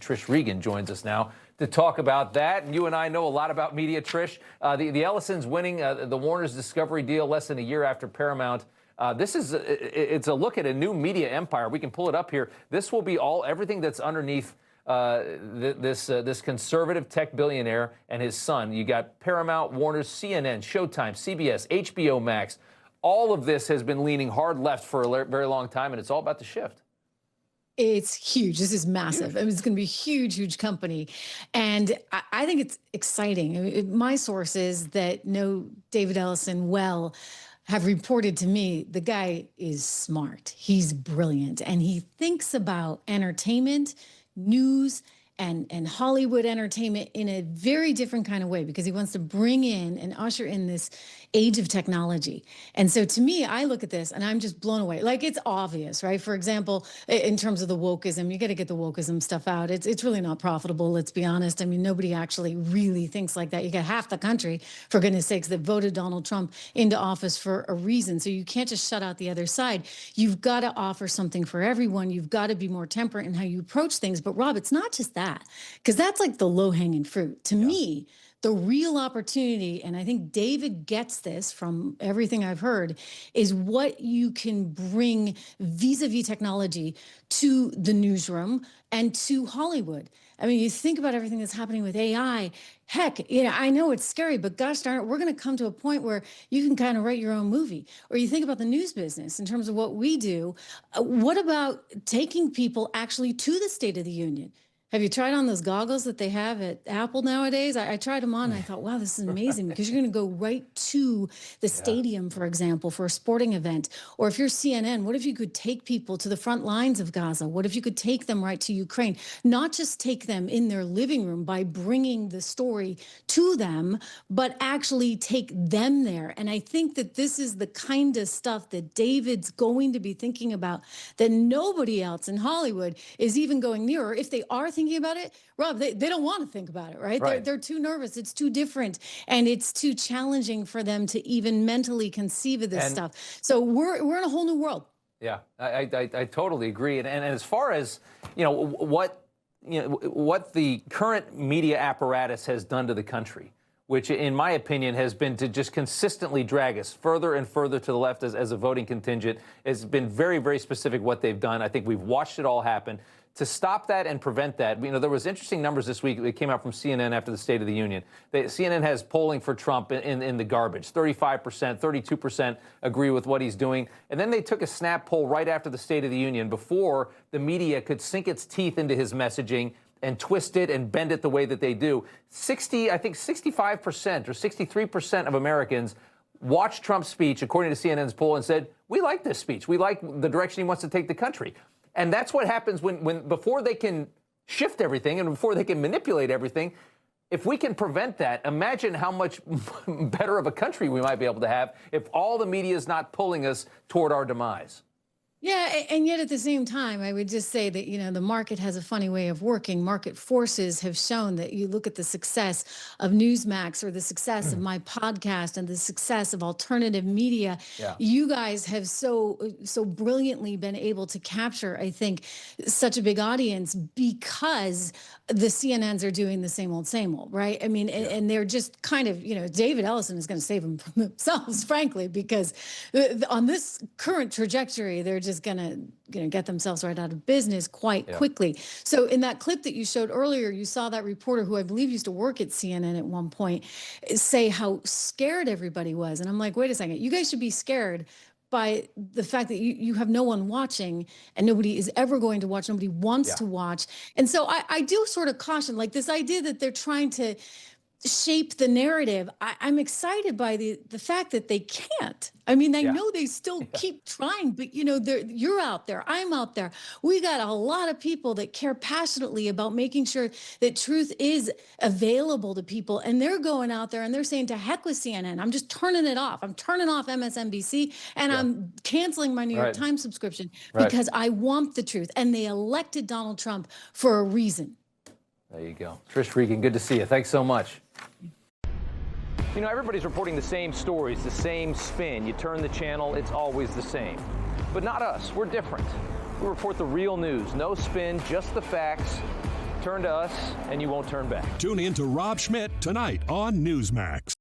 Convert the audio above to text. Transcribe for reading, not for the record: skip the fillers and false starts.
Trish Regan joins us now to talk about that. And you and I know a lot about media, Trish. The Ellisons winning the Warner's Discovery deal less than a year after Paramount. It's a look at a new media empire. We can pull it up here. This will be everything that's underneath this conservative tech billionaire and his son. You got Paramount, Warner's, CNN, Showtime, CBS, HBO Max. All of this has been leaning hard left for a very long time, and it's all about to shift. It's huge. This is massive. I mean, it's going to be a huge, huge company. And I think it's exciting. I mean, my sources that know David Ellison well have reported to me the guy is smart. He's brilliant. And he thinks about entertainment, news, and Hollywood entertainment in a very different kind of way, because he wants to bring in and usher in this age of technology. And so to me, I look at this and I'm just blown away. Like, it's obvious, right? For example, in terms of the wokeism, you got to get the wokeism stuff out. It's really not profitable, let's be honest. I mean, nobody actually really thinks like that. You got half the country, for goodness sakes, that voted Donald Trump into office for a reason. So you can't just shut out the other side. You've got to offer something for everyone. You've got to be more temperate in how you approach things. But Rob, it's not just that, because that's like the low-hanging fruit. To me, the real opportunity, and I think David gets this from everything I've heard, is what you can bring vis-a-vis technology to the newsroom and to Hollywood. I mean, you think about everything that's happening with AI. Heck, I know it's scary, but gosh darn it, we're going to come to a point where you can kind of write your own movie. Or you think about the news business in terms of what we do. What about taking people actually to the State of the Union? Have you tried on those goggles that they have at Apple nowadays? I tried them on and I thought, wow, this is amazing, because you're going to go right to the stadium, for example, for a sporting event. Or if you're CNN, what if you could take people to the front lines of Gaza? What if you could take them right to Ukraine? Not just take them in their living room by bringing the story to them, but actually take them there. And I think that this is the kind of stuff that David's going to be thinking about that nobody else in Hollywood is even going near. Or if they are thinking about it, Rob, they don't want to think about it, right? They're too nervous. It's too different, and it's too challenging for them to even mentally conceive of this stuff. So we're in a whole new world. Yeah, I totally agree. And as far as what the current media apparatus has done to the country, which in my opinion has been to just consistently drag us further and further to the left as a voting contingent, has been very, very specific what they've done. I think we've watched it all happen. To stop that and prevent that, there was interesting numbers this week that came out from CNN after the State of the Union. CNN has polling for Trump in the garbage. 35%, 32% agree with what he's doing. And then they took a snap poll right after the State of the Union, before the media could sink its teeth into his messaging and twist it and bend it the way that they do. I think 65% or 63% of Americans watched Trump's speech, according to CNN's poll, and said, we like this speech. We like the direction he wants to take the country. And that's what happens when before they can shift everything and before they can manipulate everything. If we can prevent that, imagine how much better of a country we might be able to have if all the media is not pulling us toward our demise. Yeah, and yet at the same time, I would just say that, the market has a funny way of working. Market forces have shown that you look at the success of Newsmax or the success of my podcast and the success of alternative media. Yeah. You guys have so brilliantly been able to capture, I think, such a big audience because the CNNs are doing the same old, right? I mean, and they're just kind of, David Ellison is going to save them from themselves, frankly, because on this current trajectory, they're just going to get themselves right out of business quite quickly. So in that clip that you showed earlier, you saw that reporter, who I believe used to work at CNN at one point, say how scared everybody was. And I'm like, wait a second, you guys should be scared by the fact that you have no one watching, and nobody is ever going to watch. Nobody wants to watch. And so I do sort of caution, like, this idea that they're trying to shape the narrative. I'm excited by the fact that they can't. I mean, I know they still keep trying, but you're out there, I'm out there. We got a lot of people that care passionately about making sure that truth is available to people, and they're going out there and they're saying, to heck with CNN. I'm just turning it off. I'm turning off MSNBC, and I'm canceling my New York Times subscription because I want the truth. And they elected Donald Trump for a reason. There you go. Trish Regan, good to see you. Thanks so much. Everybody's reporting the same stories, the same spin. You turn the channel, it's always the same. But not us. We're different. We report the real news. No spin, just the facts. Turn to us, and you won't turn back. Tune in to Rob Schmitt Tonight on Newsmax.